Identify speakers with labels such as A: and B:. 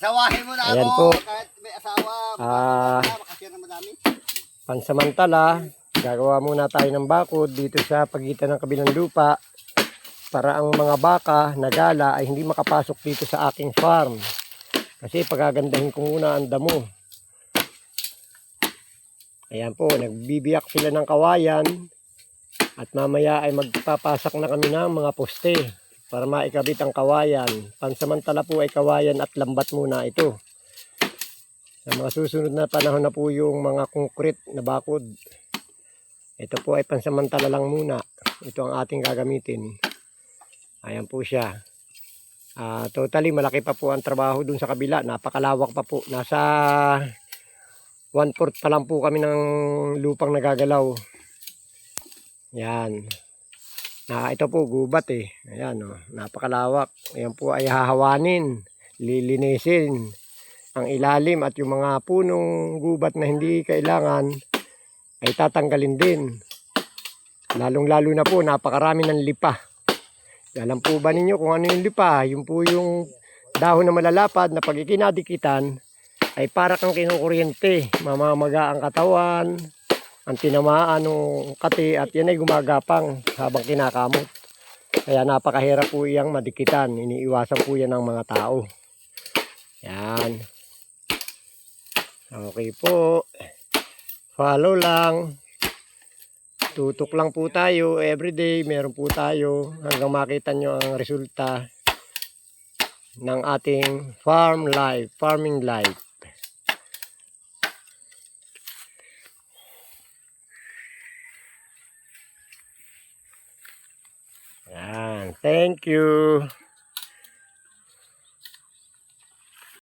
A: Sawahin mo na
B: Ayan
A: ako.
B: po.
A: Kahit may asawa. Makasira na madami.
B: Pansamantala, gagawa muna tayo ng bakod dito sa pagitan ng kabilang lupa para ang mga baka na gala ay hindi makapasok dito sa aking farm. Kasi pagagandahin ko muna ang damo. Ayan po, nagbibiyak sila ng kawayan at mamaya ay magpapasak na kami ng mga poste para maikabit ang kawayan. Pansamantala po ay kawayan at lambat muna ito. Sa mga susunod na panahon na po yung mga concrete na bakod. Ito po ay pansamantala lang muna. Ito ang ating gagamitin. Ayan po siya. Totally malaki pa po ang trabaho dun sa kabila. Napakalawak pa po. Nasa 1/4 pa lang po kami ng lupang nagagalaw. Yan. Ito po gubat eh. Ayan oh, napakalawak. Ayan po ay hahawanin, lilinisin ang ilalim at yung mga punong gubat na hindi kailangan ay tatanggalin din. Lalong-lalo na po napakarami ng lipa. Alam po ba ninyo kung ano yung lipa? Yung po yung dahon na malalapad na pag ikinadikitan ay para kang kinukuryente. Mamamaga ang katawan, ang tinamaan ng kati at yan ay gumagapang habang kinakamot. Kaya napakahirap po iyang madikitan. Iniiwasan po yan ng mga tao. Yan. Okay po. Follow lang. Tutok lang po tayo. Everyday meron po tayo hanggang makita nyo ang resulta ng ating farming life. Yan. Thank you.